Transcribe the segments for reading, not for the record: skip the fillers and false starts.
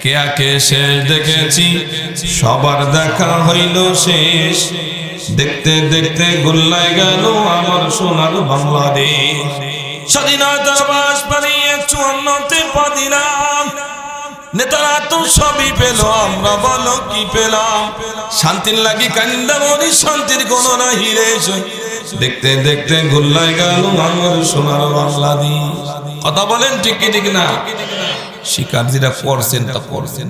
একে একে শেষ দেখেছি, সবার দেখা হইল শেষ। দেখতে দেখতে গোল্লায় গেল আমার সোনার বাংলাদেশ। স্বাধীনতার বাস বানিয়ে 54তে পা দিলাম, নেতারা তো সবই পেল, আমরা বলো কি পেলাম? শান্তির লাগি কান্দা মরি, শান্তির কোনো নাহি রে। দেখতে দেখতে গোল্লায় গেল আমার সোনার বাংলাদেশ। কথা বলেন ঠিক কি ঠিক না? শিকার যেটা করছেন তা করছেন।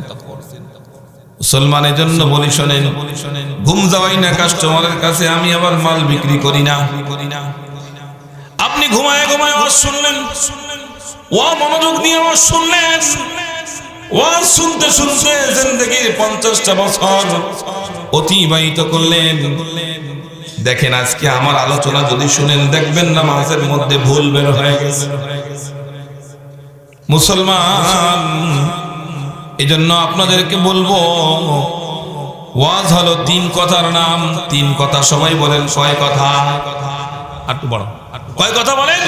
মুসলমানের জন্য বলি শোনেন, ঘুম যাওয়াই না কাস্টমারের কাছে, আমি আবার মাল বিক্রি করি না। আপনি ঘুমায় ঘুমায় ওয়াজ শুনলেন, ও মনোযোগ দিয়ে ওয়াজ শুনলেন, ওয়াজ শুনতে শুনতে জিন্দেগির 50টা বছর অতিবাহিত করলেন। দেখেন আজকে আমার আলোচনা যদি শুনেন, দেখবেন না মাঝের মধ্যে ভুল বের হয়ে গেছে। মুসলমান, এজন্য আপনাদেরকে বলবো, ওয়াজ হলো 3 কথার নাম। 3 কথা সবাই বলেন, কয় কথা? একটু বড়, কয় কথা বলেন?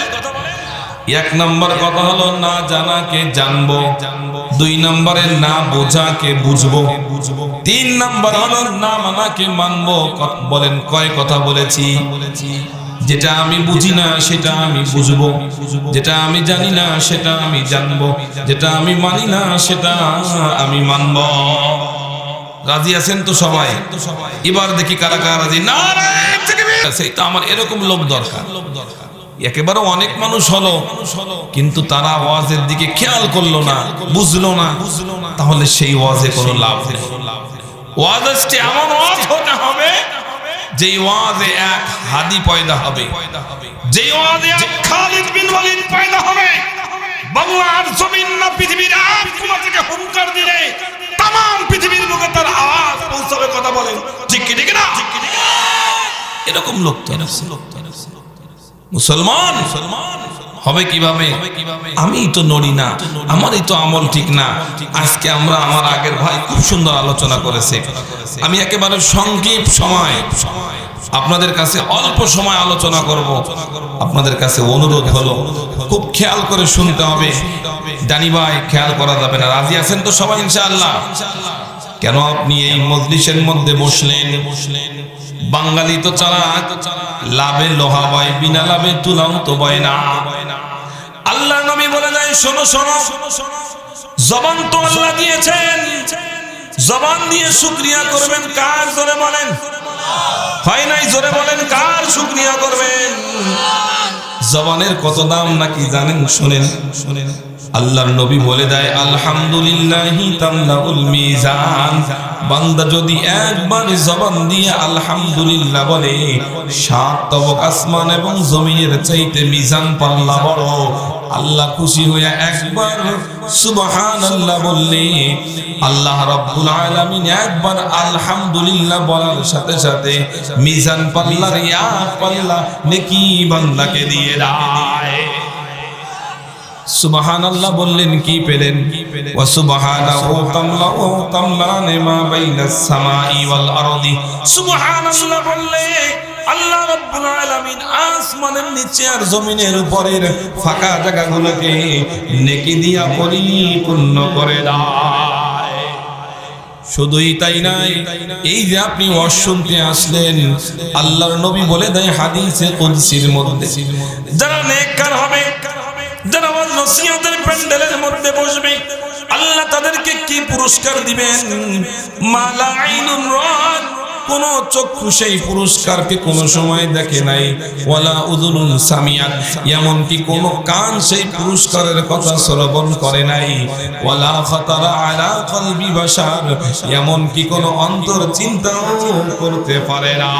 1 নম্বর কথা হলো না জানাকে জানবো, 2 নম্বরে না বোঝাকে বুঝবো, 3 নম্বর হলো না মানাকে মানবো। বলেন কয় কথা বলেছি? যেটা আমি বুঝি না সেটা আমি বুঝবো, যেটা আমি জানি না সেটা আমি জানবো, যেটা আমি মানি না সেটা আমি মানবো। রাজি আছেন তো সবাই? এবার দেখি কারা কারা রাজি। না সেই তো আমার এরকম লোক দরকার। একেবারে অনেক মানুষ হলো, কিন্তু তারা ওয়াজের দিকে খেয়াল করলো না, বুঝলো না, তাহলে সেই ওয়াজে কোনো লাভ নেই। ওয়াজ আসছে এমন ওয়াজ হতে হবে যেই ওয়াজে এক হাদি পয়দা হবে, যেই ওয়াজে এক খালিদ বিন ওয়ালিদ পয়দা হবে। বাংলার জমিন না পৃথিবীর এক কোণা থেকে হুঙ্কার দিলে तमाम পৃথিবীর বুকে তার আওয়াজ পৌঁছাবে। কথা বলেন ঠিক কি ঠিক না? এরকম লোক তো মুসলমান হবে কিভাবে? আমি তো নড়ি না, আমারই তো আমল ঠিক না। আজকে আমরা আমার আগের ভাই খুব সুন্দর আলোচনা করেছে। আমি একেবারে সংক্ষিপ্ত সময় আপনাদের কাছে অল্প সময় আলোচনা করব। আপনাদের কাছে অনুরোধ হলো খুব খেয়াল করে শুনতে হবে। জানি ভাই খেয়াল করা যাবে না। রাজি আছেন তো সবাই ইনশাআল্লাহ? কেন আপনি এই মজলিসের মধ্যে বসলেন? বাঙালি তো চালাক, লাভে লোহা বয়, বিনা লাভে তুলাও তো বয় না। আল্লাহর নবী বলে যায়, শোনো শোনো, জবান তো আল্লাহ দিয়েছেন, জবান দিয়ে শুকরিয়া করবেন কার? জোরে বলেন। হয় নাই? জোরে বলেন, কার শুকরিয়া করবেন? জবানের কত দাম নাকি জানেন? শুনেন শুনেন, আল্লাহর নবী বলে দেয়, আলহামদুলিল্লাহি তামলাউল মিজান। বান্দা যদি একবার জবান দিয়ে আলহামদুলিল্লাহ বলে, 7 তবক আসমান এবং জমিনের চাইতে মিজান পাল্লা বড়। আল্লাহ খুশি হয়ে একবার সুবহানাল্লাহ বললে, আল্লাহ রাব্বুল আলামিন একবার আলহামদুলিল্লাহ বলার সাথে সাথে মিজান পাল্লার এক পাল্লা নেকি বান্দাকে দিয়ে দেয়। সুবহানাল্লাহ বললেন কি পেলেন? ওয়া সুবহানাহু তামলাউ তামলানে মা বাইনাস সামাই ওয়াল আরদি। সুবহানাল্লাহ বললে আল্লাহ রাব্বুল আলামিন আসমানের নিচে আর জমিনের উপরের ফাঁকা জায়গাগুলোকে নেকি দিয়া পরিপূর্ণ করে দেয়। শুধুই তাই নাই, এই যে আপনি ওয়াজ শুনতে আসলেন, আল্লাহর নবী বলে দেয় হাদিসে কুদসির মধ্যে, যারা নেককার হবে, যারা নসিহতের প্যান্ডেলের মধ্যে বসবে, আল্লাহ তাদেরকে কি পুরস্কার দিবেন? মালা আইনুন রাত, কোন চক্ষু সেই পুরস্কারকে কোন সময় দেখে নাই, ওয়ালা উযুনুন সামিআত, এমনকি কোন কান সেই পুরস্কারের কথা শ্রবণ করে নাই, ওয়ালা খাতারা আলা কলবি বাশার, এমনকি কোন অন্তর চিন্তাও করতে পারে না।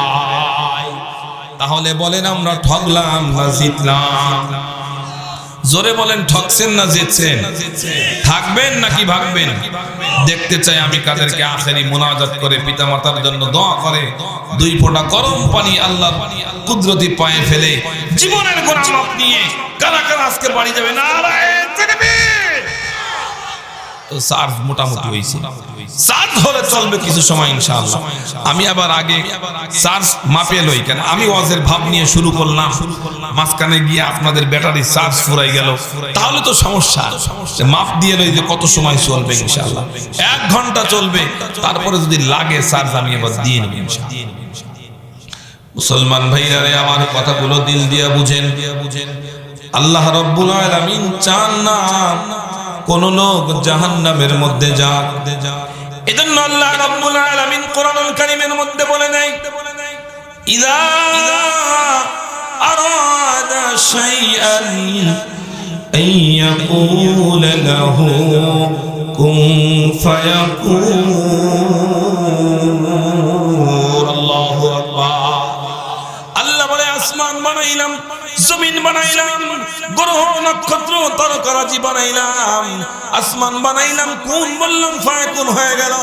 তাহলে বলেন আমরা ঠকলাম না জিতলাম? জোরে বলেন, ঠকছেন না জিতছেন? থাকবেন নাকি ভাগবেন? দেখতে চাই আমি কাদেরকে আখেরি মুনাজাত করে পিতামাতার জন্য দোয়া করে 2 ফোঁটা গরম পানি আল্লাহর কুদরতি পায়ে ফেলে জীবনের গুনাহ মাপ নিয়ে কারা কারা আজকে বাড়ি যাবে? নারায়ে তাকবীর! চার্জ মোটামুটি হয়েছে, চার্জ হলে চলবে কিছু সময় ইনশাআল্লাহ। আমি আবার আগে চার্জ মাপে লই, কেন আমি ওয়াজের ভাব নিয়ে শুরু করলাম, মাঝখানে গিয়ে আপনাদের ব্যাটারি চার্জ ফুরাই গেল, তাহলে তো সমস্যা। মাপ দিয়ে লই যে কত সময় চলবে ইনশাআল্লাহ। 1 ঘন্টা চলবে, তারপরে যদি লাগে চার্জ আমি আবার দিয়ে নেব ইনশাআল্লাহ। মুসলমান ভাইরা রে, আমার কথাগুলো দিল দিয়া বুঝেন। আল্লাহ রাব্বুল আলামিন চান না কোন লোক জাহান্নামের মধ্যে যাক। এজন্য আল্লাহ রাব্বুল আলামিন কোরআনুল কারীমের মধ্যে বলে নাই, ইযা আরাদা শাইআন আইয়াকুল লাহু কুন ফায়াকুন। আল্লাহু আকবার। আল্লাহ বলে, আসমান বানাইলাম, জমিন বানাইলাম, গ্রহ নক্ষত্র তারকারাজি বানাইলাম, আসমান বানাইলাম, কোন বললাম ফায়াকুন হয়ে গেল,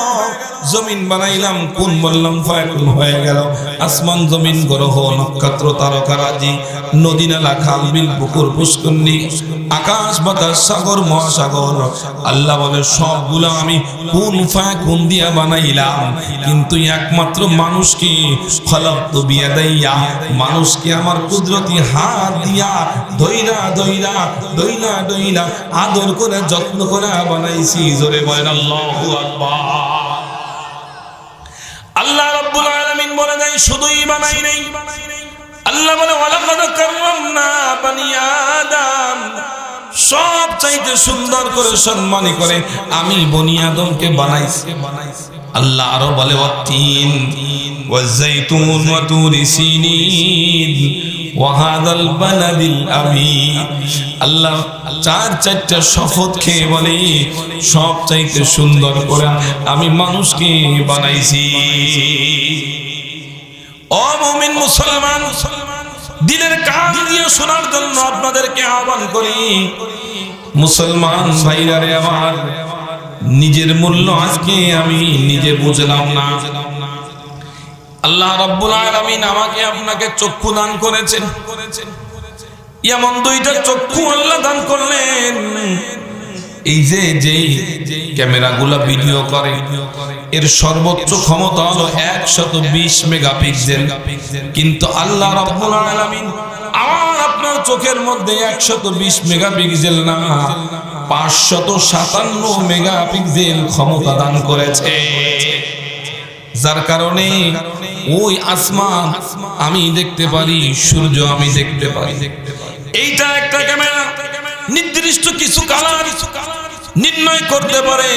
জমিন বানাইলাম, কোন বললাম ফায়াকুন হয়ে গেল। আসমান, জমিন, গ্রহ নক্ষত্র তারকারাজি, নদী নালা খাল বিল পুকুর পুষ্করণী, আকাশ বাতাস সাগর মহাসাগর, আল্লাহ বলে সবগুলো আমি কোন ফায়াকুন দিয়া বানাইলাম। কিন্তু একমাত্র মানুষকে খলাকতু বিয়াদাইয়া, মানুষকে আমার কুদরতি হাত দিয়া দইরা দইরা দইলা দইলা আদর করে যত্ন করে বানাইছি। জোরে বলেন আল্লাহু আকবার। আল্লাহ রাব্বুল আলামিন বলে নাই শুধুই বানাই নাই, আল্লাহ বলে ওয়ালাকাদ কাররামনা বানি আদম, সব চাইতে সুন্দর করে সম্মানী করে আমি বনি আদমকে বানাইছি। আল্লাহ আরো বলে ওয়াতিন ওয়াজাইতুন ওয়া তুরি সিনিন ওয়া হাদাল বালাদিল আমিন। আল্লাহ চারটা শপথ খেয়ে বলে সব চাইতে সুন্দর করে আমি মানুষকে বানাইছি। ও মুমিন মুসলমান, দিলের কান দিয়ে শোনার জন্য আপনাদেরকে আহ্বান করি। মুসলমান ভাইরা রে আমার, নিজের মূল্য আজকে আমি নিজে বুঝলাম না। আল্লাহ রাব্বুল আলামিন আমাকে আপনাকে চক্ষু দান করেছেন, এমন 2টা চক্ষু আল্লাহ দান করলেন। এই যে ক্যামেরাগুলো ভিডিও করে, এর সর্বোচ্চ ক্ষমতা হলো 120 মেগাপিক্সেল, কিন্তু আল্লাহ রাব্বুল আলামিন আমার আপনার চোখের মধ্যে 120 মেগাপিক্সেল না 557 মেগাপিক্সেল ক্ষমতা দান করেছে। যার কারণে ওই আসমান আমি দেখতে পারি, সূর্য আমি দেখতে পারি। এইটা একটা ক্যামেরা নির্দিষ্ট কিছু কালার নির্ণয় করতে পারে।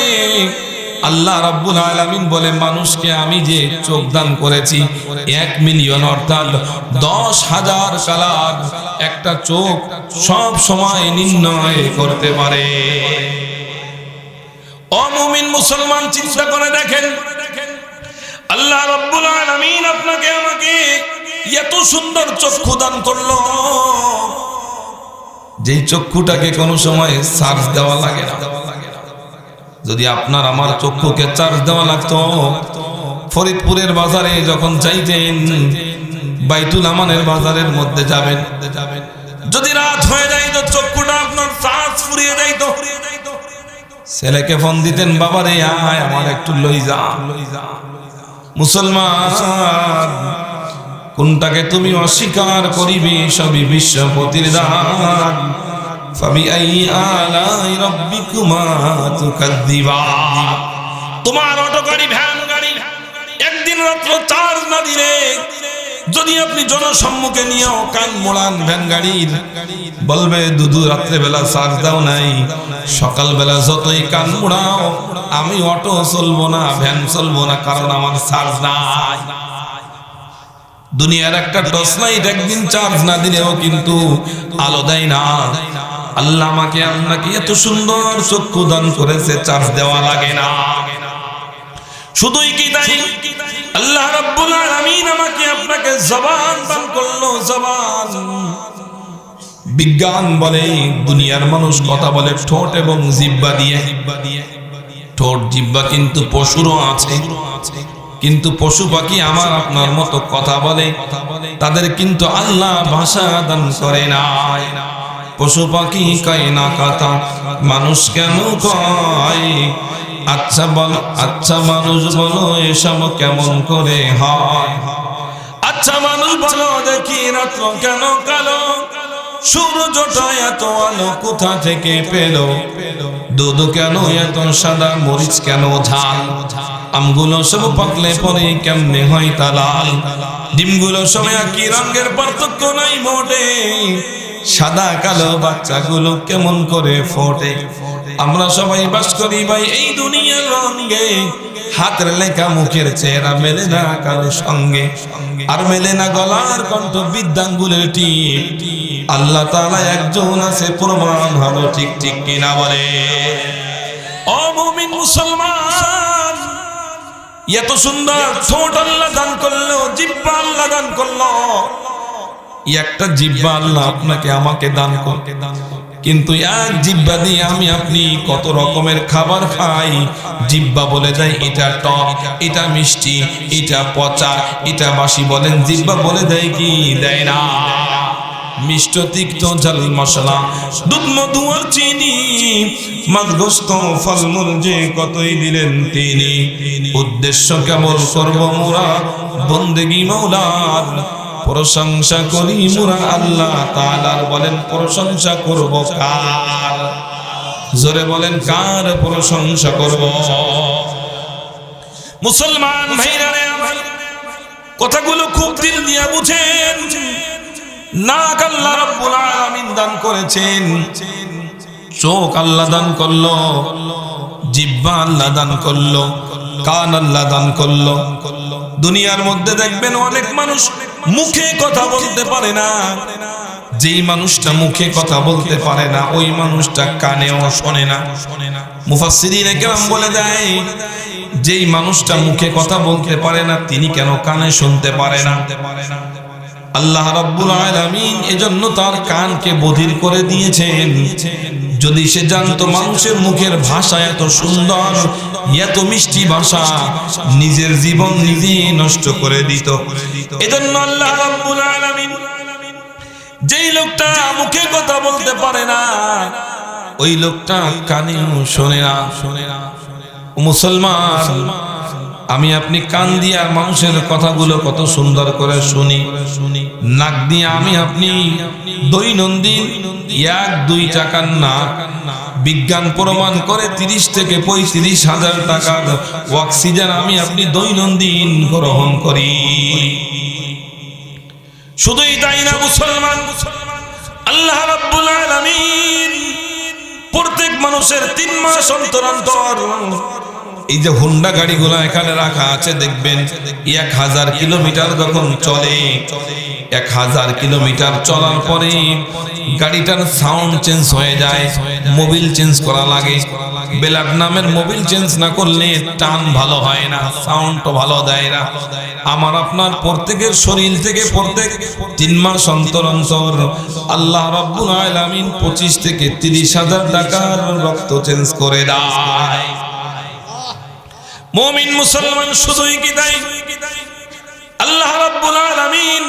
আল্লাহ রাব্বুল আলামিন বলে মানুষকে আমি যে চোখ দান করেছি 1 মিলিয়ন অর্থাৎ 10,000 কালার একটা চোখ সব সময় নির্ণয় করতে পারে। ও মুমিন মুসলমান, চিন্তা করে দেখেন, আল্লাহ রাব্বুল আলামিন আপনাকে আমাকে এত সুন্দর চক্ষু দান করলো, যেই চক্ষুটাকে কোনো সময় চার্জ দেওয়া লাগে না। যদি আপনার আমার চক্ষুকে চার্জ দেওয়া লাগতো, ফরিদপুরের বাজারে যখন চাইতেন বাইতুল আমানের বাজারের মধ্যে যাবেন, যদি রাত হয়ে যায় তো চক্ষুটা আপনার চার্জ ফুরিয়ে যাইত, ছেলেকে ফোন দিতেন, বাবারে আয় আমার একটু লই যা। মুসলমান, কোনটাকে তুমি অস্বীকার করিবে? সবই বিশ্বপতির দান। ফাবিআইয়ি আলাই রাব্বিকুমা তুকাযযিবান। তোমার অটো গাড়ি, ভ্যান গাড়ি একদিন রাত্র চার্জ না দিলে, যদি আপনি জনসম্মুখে নিয়েও কান মোড়ান ভ্যান গাড়ির, বলবে দুদু রাত্রে বেলা চার্জ দাও নাই, সকাল বেলা যতই কান মোড়াও আমি অটো চলবো না, ভ্যান চলবো না, কারণ আমার চার্জ নাই। দুনিয়ার একটা টর্চ লাইট একদিন চার্জ না দিলেও কিন্তু আলো দেয় না। আল্লাহ আমাকে আপনাকে এত সুন্দর চক্ষু দান করেছে, চার্জ দেওয়া লাগে না। শুধুই কি তাই, আল্লাহ রাব্বুল আলামিন আমাকে আপনাকে জবান দান করলো, জবান। বিজ্ঞান বলে দুনিয়ার মানুষ কথা বলে ঠোঁট এবং জিহ্বা দিয়ে। ঠোঁট জিহ্বা কিন্তু পশুরও আছে, কিন্তু পশু পাখি আমার আপনার মতো কথা বলে, তাদের কিন্তু আল্লাহ ভাষা দান করে না। পশু পাখি কয় না কথা, মানুষ কেন কয়? আচ্ছা বলো, আচ্ছা মানুষ বলো, এসব কেমন করে হয়? আচ্ছা মানুষ বলো দেখি, রাত্র কেন কালো, সূর্যটা এত আলো কোথা থেকে পেল? দুধ কেন এত সাদা, মরিচ কেন ঝাল? আমগুলো সব পাকলে পরে কেমনে হয় তা লাল? ডিমগুলো সব একই রঙের, পার্থক্য নাই মোটে, সাদা কালো বাচ্চাগুলো কেমন করে ফোটে? আমরা সবাই বাস করি ভাই এই দুনিয়ার রঙে, হাতের লেখা মুখের চেহারা মেলে না কারো সঙ্গে, আর মেলে না গলার কণ্ঠ বিদ্যাঙ্গুলের টিপ। আল্লাহ তাআলা একজন আছে, প্রমাণ হলো ঠিক ঠিক কিনা বলে? ও মুমিন মুসলমান, এত সুন্দর ঠোঁট আল্লাহ দান করলো, জিহ্বা আল্লাহ দান করলো, একটা জিহ্বা আল্লাহ আপনাকে আমাকে দান করতে, কিন্তু এক জিহ্বা দিয়ে আমি আপনি কত রকমের খাবার খাই। জিহ্বা বলে দেয় এটা টক, এটা মিষ্টি, এটা পচা, এটা বাসি। বলেন জিহ্বা বলে দেয় কি দেয় না? মিষ্ট তিক্ত ঝাল মশলা, দুধ মধু আর চিনি, মাছ গোস্ত ফলমূল যে কতই দিলেন তিনি। উদ্দেশ্য কেবল করব মোরা বন্দেগি মওলার, প্রশংসা করি মোরা আল্লাহ তাআলার। বলেন প্রশংসা করব কার? জোরে বলেন কার প্রশংসা করব? মুসলমান ভাইরা রে আমার, কথাগুলো খুব দিল দিয়ে বুঝেন। নাক আল্লাহ রাব্বুল আলামিন দান করেছেন, চোখ আল্লাহ দান করলো, জিহ্বা আল্লাহ দান করলো, কান আল্লাহ দান করলো। দুনিয়ার মধ্যে দেখবেন অনেক মানুষ মুখে কথা বলতে পারে না। যেই মানুষটা মুখে কথা বলতে পারে না, ওই মানুষটা কানেও শোনে না। মুফাসসিরিনে কেরাম বলে দেয়, যেই মানুষটা মুখে কথা বলতে পারে না, তিনি কেন কানে শুনতে পারে না? আল্লাহ রাব্বুল আলামিন এজন্য তার কানকে বধির করে দিয়েছেন। যদি সে জানতো মানুষের মুখের ভাষা এত সুন্দর, এত মিষ্টি ভাষা, নিজের জীবন নিজে নষ্ট করে দিত। এজন্য আল্লাহ রাব্বুল আলামিন যেই লোকটা মুখে কথা বলতে পারে না, ওই লোকটা কানেও শোনে না। মুসলমান, আমি আপনি কান দিয়ে মানুষের কথাগুলো কত সুন্দর করে শুনি, নাক দিয়ে আমি আপনি দৈনন্দিন 1-2 টাকার না, বিজ্ঞান প্রমাণ করে 30 থেকে 35 হাজার টাকার অক্সিজেন আমি আপনি দৈনন্দিন গ্রহণ করি। শুধুই তাই না মুসলমান, আল্লাহ রাব্বুল আলামিন প্রত্যেক মানুষের 3 মাস অন্তর অন্তর এই যে হুন্ডা গাড়িগুলো এখানে রাখা আছে, দেখবেন 1000 কিলোমিটার যখন চলে, 1000 কিলোমিটার চলার পরে গাড়িটার সাউন্ড চেঞ্জ হয়ে যায়, মোবিল চেঞ্জ করা লাগে। বেলাট নামের মোবিল চেঞ্জ না করলে টান ভালো হয় না, সাউন্ডও ভালো দেয় না। আমার আপনার প্রত্যেকের শরীর থেকে প্রত্যেক 3 মাস অন্তর অন্তর আল্লাহ রাব্বুল আলামিন 25 থেকে 30 হাজার টাকার রক্ত চেঞ্জ করে দেয়। মুমিন মুসলমান, শুধুই কি তাই? আল্লাহ রাব্বুল আলামিন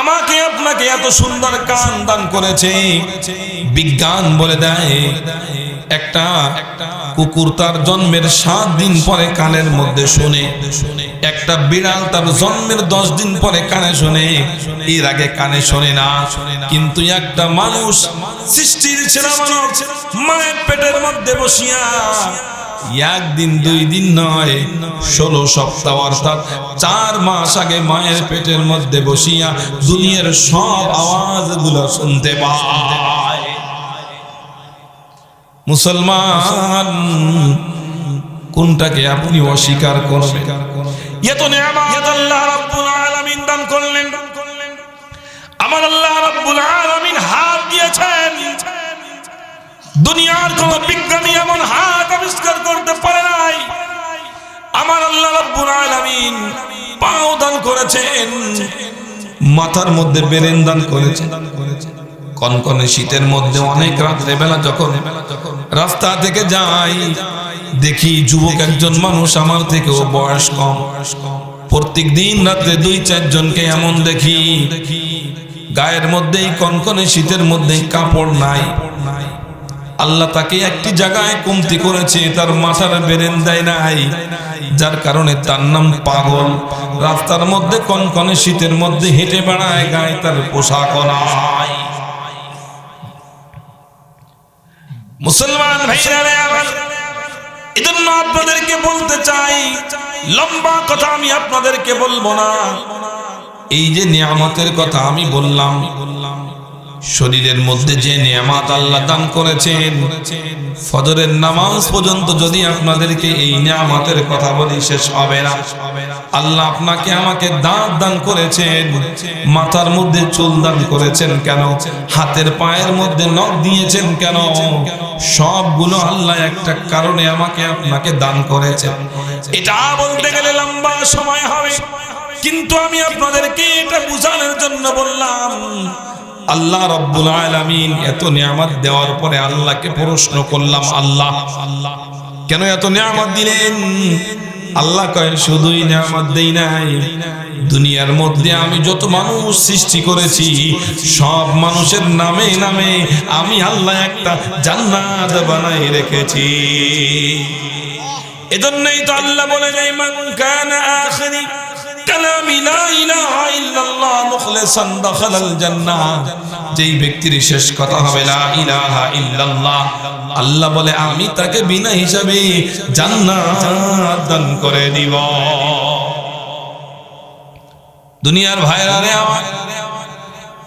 আমাকে আপনাকে এত সুন্দর কান দান করেছে। বিজ্ঞান বলে দেয়, একটা কুকুর তার জন্মের 7 দিন পরে কানের মধ্যে শুনে, একটা বিড়াল তার জন্মের 10 দিন পরে কানে শোনে, এর আগে কানে শোনে না। কিন্তু একটা মানুষ, সৃষ্টির সেরা মানব, মায়ের পেটের মধ্যে বসিয়া 1 দিন 2 দিন নয়, 16 সপ্তাহ অর্থাৎ 4 মাস আগে মায়ের পেটের মধ্যে বসিয়া দুনিয়ার সব আওয়াজগুলো শুনতে পায়। মুসলমান, কোনটাকে আপনি অস্বীকার করবেন? এত নিয়ামত আল্লাহ রাব্বুল আলামিন দান করলেন। আমার আল্লাহ রাব্বুল আলামিন হাত দিয়েছেন, দুনিয়ার কোন বিজ্ঞানী এমন হাত আবিষ্কার করতে পারে নাই। আমার আল্লাহ রাব্বুল আলামিন পাও দান করেছেন, মাথার মধ্যে ব্রেন দান করেছেন। কনকনে শীতের মধ্যে অনেক রাত্রে বেলা যখন রাস্তা থেকে যাই, দেখি যুবক একজন মানুষ, আমার থেকেও বয়স কম, প্রত্যেক দিন রাত্রে 2-4 জনকে এমন দেখি গায়ের মধ্যেই কনকনে শীতের মধ্যে কাপড় নাই, আল্লাহ তাকে একটি জায়গায় কমতি করেছে, তার মাথার বেরেন দেয় নাই, যার কারণে তার নাম পাগল। রাস্তার মধ্যে কনকনে শীতের মধ্যে হেঁটে বেড়ায়, গায়ে তার পোশাক নাই। মুসলমান ভাইরা আমার, এজন্য আপনাদেরকে বলতে চাই, লম্বা কথা আমি আপনাদেরকে বলবো না। এই যে নিয়ামতের কথা আমি বললাম, শরীরের মধ্যে যে নিয়ামত আল্লাহ দান করেছেন, ফজরের নামাজ পর্যন্ত যদি আপনাদেরকে এই নিয়ামতের কথা বলি শেষ হবে না। আল্লাহ আপনাকে আমাকে দাঁত দান করেছেন, মাথার মধ্যে চুল দান করেছেন কেন, হাতের পায়ের মধ্যে নখ দিয়েছেন কেন, সবগুলো আল্লাহ একটা কারণে আমাকে আপনাকে দান করেছেন। এটা বলতে গেলে লম্বা সময় হবে, কিন্তু আমি আপনাদেরকে এটা বোঝানোর জন্য বললাম। আল্লাহ রাব্বুল আলামিন এত নিয়ামত দেওয়ার পরে আল্লাহকে প্রশ্ন করলাম, আল্লাহ কেন এত নিয়ামত দিলেন? আল্লাহ কয়, শুধুই নিয়ামত দেই নাই, দুনিয়ার মধ্যে আমি যত মানুষ সৃষ্টি করেছি সব মানুষের নামে নামে আমি আল্লাহ একটা জান্নাত বানাই রেখেছি। এজন্যই তো আল্লাহ বলে যায়, মান কানা আখিরি কালামি লা ইলাহা ইল্লাল্লাহ মুখলিসান দাখালাল জান্নাহ। যেই ব্যক্তির শেষ কথা হবে লা ইলাহা ইল্লাল্লাহ, আল্লাহ বলে আমি তাকে বিনা হিসাবে জান্নাত দান করে দিব। দুনিয়ার ভাইরা রে আমার,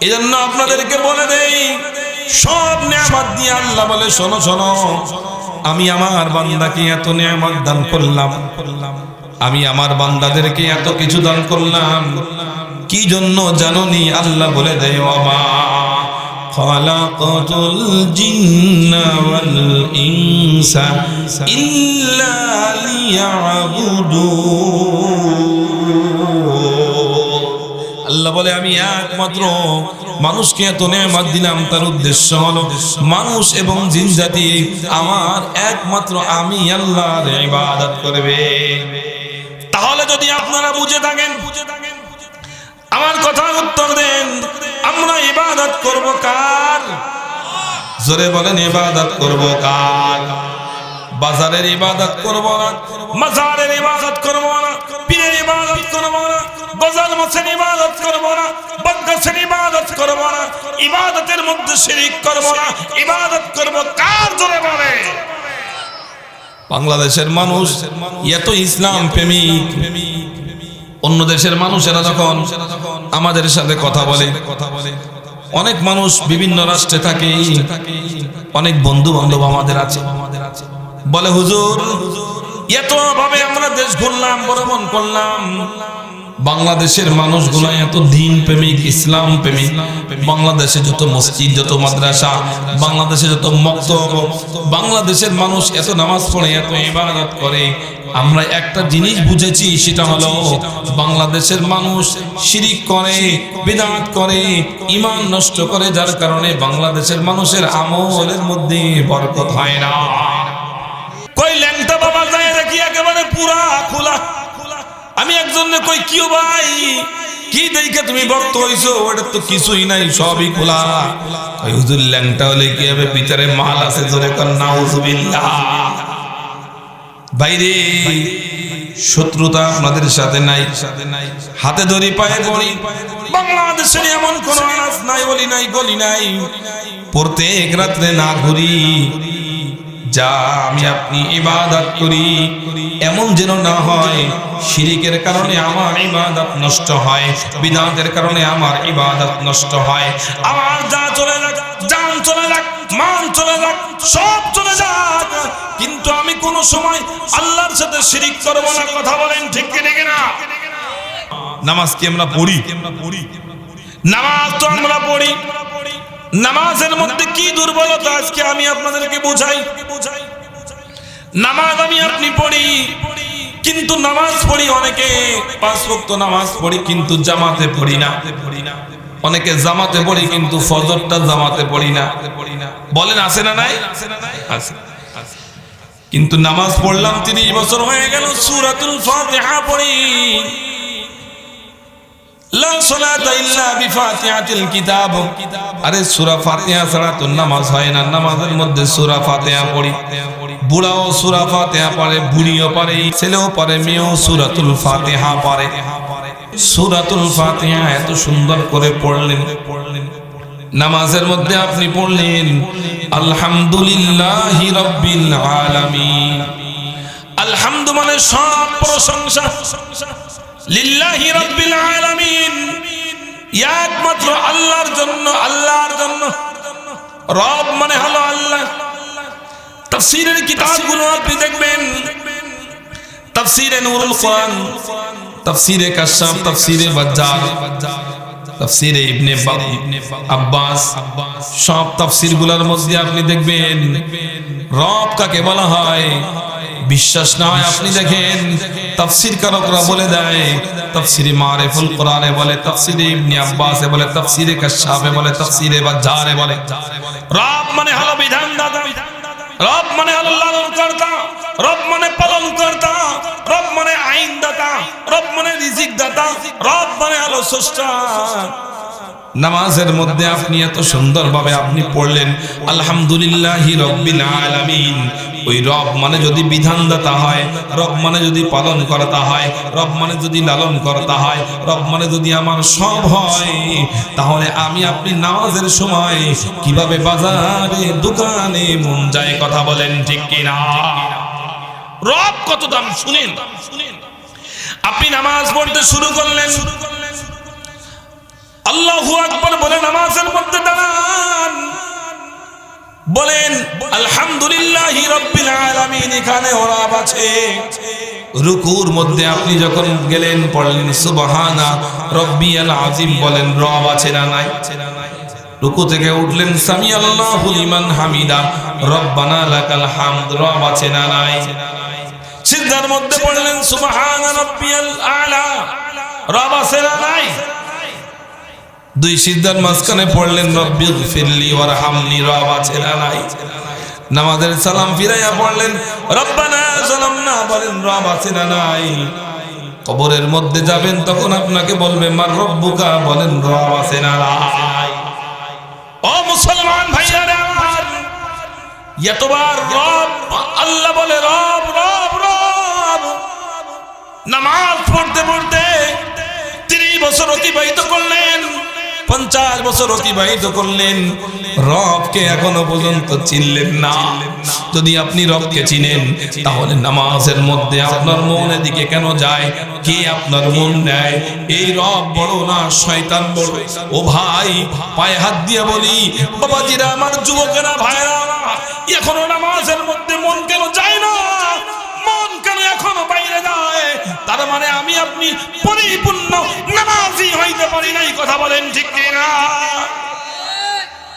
এজন্য আপনাদেরকে বলে দেই, সব নিয়ামত দিয়ে আল্লাহ বলে, শোনো শোনো, আমি আমার বান্দাকে এত নিয়ামত দান করলাম, আমি আমার বান্দাদেরকে এত কিছু দান করলাম, কি জন্য জানোনি? আল্লাহ বলে দেয়, ওয়া খালাকাতুল জিন্না ওয়াল ইনসা ইল্লা লিয়াবুদুন। আল্লাহ বলে আমি একমাত্র মানুষকে এত নেয়ামত দিলাম, তার উদ্দেশ্য হলো মানুষ এবং জিন জাতি আমার একমাত্র আমি আল্লাহর ইবাদত করবে। তাহলে যদি আপনারা বুঝে থাকেন, আমার কথার উত্তর দেন, আমরা ইবাদত করব কার? জোরে বলেন, ইবাদত করব কার? বাজারের ইবাদত করব না, মাজারের ইবাদত করব না, পীরের ইবাদত করব না, গজাল মাছের ইবাদত করব না, বদগাছের ইবাদত করব না, ইবাদতের মধ্যে শিরিক করব না, ইবাদত করব কার? জোরে বলে। বাংলাদেশের মানুষ এত ইসলাম প্রেমিক, অন্য দেশের মানুষেরা যখন আমাদের সাথে কথা বলে, অনেক মানুষ বিভিন্ন রাষ্ট্রে থাকে, অনেক বন্ধু বান্ধব আমাদের আছে, বলে হুজুর এত ভাবে আমরা দেশ ঘুরলাম, ভ্রমণ করলাম, বাংলাদেশের মানুষগুলো এত দ্বীন প্রেমিক, ইসলাম প্রেমিক, বাংলাদেশে যত মসজিদ, যত মাদ্রাসা, বাংলাদেশে যত মক্তব, বাংলাদেশের মানুষ এত নামাজ পড়ে, এত ইবাদত করে, আমরা একটা জিনিস বুঝেছি, সেটা হলো বাংলাদেশের মানুষ শিরিক করে, বিদআত করে, ঈমান নষ্ট করে, যার কারণে বাংলাদেশের মানুষের আমলের মধ্যে বরকত হয় না। কই ল্যাংটা বাবা যায় নাকি একেবারে পুরা খোলা? আমি একজনে কই কিও ভাই, কি দেখে তুমি ভক্ত হইছো? ওটা তো কিছুই নাই, সবই খোলা। কই হুজুর ল্যাংটা হলে কি হবে? ভিতরে মাল আছে, জোরে কর নাউজুবিল্লাহ। বাইরে শত্রুতা আপনাদের সাথে নাই, হাতে ধরি পায়ে পড়ি। বাংলাদেশের এমন কোন আনাজ নাই, বলি নাই, গলি নাই, প্রত্যেক রাত্রে না ঘুরি, যা আমি আপনি ইবাদত করি এমন যেন না হয় শিরিকের কারণে আমার ইবাদত নষ্ট হয়, বিদআতের কারণে আমার ইবাদত নষ্ট হয়। আমার যা চলে যাক, জান চলে যাক, মান চলে যাক, সব চলে যাক, কিন্তু আমি কোন সময় আল্লাহর সাথে শিরিক করব না। কথা বলেন ঠিক কি ঠিক না? নামাজ কি আমরা পড়ি? নামাজ তো আমরা পড়ি, নামাজের মধ্যে কি দুর্বলতা আজকে আমি আপনাদেরকে বোঝাই। নামাজ আমি আপনি পড়ি, কিন্তু নামাজ পড়ি অনেকে 5 ওয়াক্ত নামাজ পড়ি, কিন্তু জামাতে পড়ি না। অনেকে জামাতে পড়ি, কিন্তু ফজরটা জামাতে পড়ি না। বলেন আছে না নাই? আছে। কিন্তু নামাজ পড়লাম 30 বছর হয়ে গেল, সূরাতুল ফাতিহা পড়ি, লা সালাতা ইল্লা বিফাতিহাতিল কিতাব। আরে সূরা ফাতিহা ছাড়া তো নামাজ হয় না। নামাজের মধ্যে সূরা ফাতিহা পড়ি। বুড়াও সূরা ফাতিহা পড়ে, বুড়িও পারে, ছেলেও পারে, মেয়েও সূরাতুল ফাতিহা পারে। সূরাতুল ফাতিহা এত সুন্দর করে পড়লেন। নামাজের মধ্যে আপনি পড়লেন আলহামদুলিল্লাহি রাব্বিল আলামিন। আলহামদু মানে সব প্রশংসা, লিল্লাহি রাব্বিল আলামিন একমাত্র আল্লাহর জন্য, আল্লাহর জন্য। রব মানে হলো আল্লাহ। তাফসীরের কিতাবগুলো আপনি দেখবেন, তাফসীরে নূরুল কোরআন, তাফসীরে কাশফ, তাফসীরে বাজ্জার, তাফসীরে ইবনে আব্বাস, সব তাফসীরগুলোর মধ্যে আপনি দেখবেন রব কাকে বলা হয়। বিশ্বাস না হয় আপনি দেখেন তাফসীর কারকরা বলে দেয়, তাফসীরে মারিফুল কোরআনে বলে, তাফসীরে ইবনে আব্বাসে বলে, তাফসীরে কাশফে বলে, তাফসীরে বাজ্জারে বলে রব মানে হলো বিধানদাতা, রব মানে হলো লালনকর্তা, রব মানে পালনকর্তা, রব মানে আইনদাতা, রব মানে রিজিক দাতা, রব মানে হলো স্রষ্টা। নামাজের মধ্যে আপনি এত সুন্দরভাবে আপনি পড়লেন আলহামদুলিল্লাহি রাব্বিল আলামিন। ওই রব মানে যদি বিধানদাতা হয়, রব মানে যদি পালন কর্তা হয়, রব মানে যদি লালন কর্তা হয়, রব মানে যদি আমার সব হয়, তাহলে আমি আপনি নামাজের সময় কিভাবে বাজারে দোকানে মন যায়, কথা বলেন ঠিক কিনা? রব কত দাম শুনেন। আপনি নামাজ পড়তে শুরু করলেন, আল্লাহু আকবার বলে নামাজের মধ্যে দাঁড়ান, বলেন আলহামদুলিল্লাহি রাব্বিল আলামিন। এখানে রব আছে। রুকুর মধ্যে আপনি যখন গেলেন পড়লেন সুবহানা রাব্বিয়াল আযীম, বলেন রব আছে না নাই? রুকু থেকে উঠলেন সামি আল্লাহু লিমান হামিদা, রব্বানা লাকাল হামদ, রব আছে না নাই? সিজদার মধ্যে পড়লেন সুবহানা রাব্বিয়াল আলা, রব আছে না নাই? দুই সিজদার মাঝখানে পড়লেন রব্বিগফিরলি ওয়ারহামনি, রব আছে না নাই? নামাজের সালাম ফিরাইয়া পড়লেন রব্বানা যালামনা, বলেন রব আছে না নাই? কবরের মধ্যে যাবেন তখন আপনাকে বলবে মার রব্বুকা, বলেন রব আছে না নাই? ও মুসলমান ভাইয়ারা আমার, এতবার রব আল্লাহ বলে রব রব রব। নামাজ পড়তে পড়তে 30 বছর অতিবাহিত করলেন, 50 বছর অতিবাহিত করলেন, রবকে এখনো পর্যন্ত চিনলেন না। যদি আপনি রবকে চিনেন তাহলে নামাজের মধ্যে আপনার মন এদিকে কেন যায়? কে আপনার মন নেয়? এই রব বড় না শয়তান বড়? ও ভাই, পায়ে হাত দিয়ে বলি বাবাজিরা, আমার যুবকেরা, ভাইরা, এখনো নামাজের মধ্যে মন কেন যায় না? মন কেন এখনো বাইরে যায়? তার মানে আমি আপনি পরিপূর্ণ নামাজি হইতে পারি নাই, কথা বলেন ঠিক কিনা?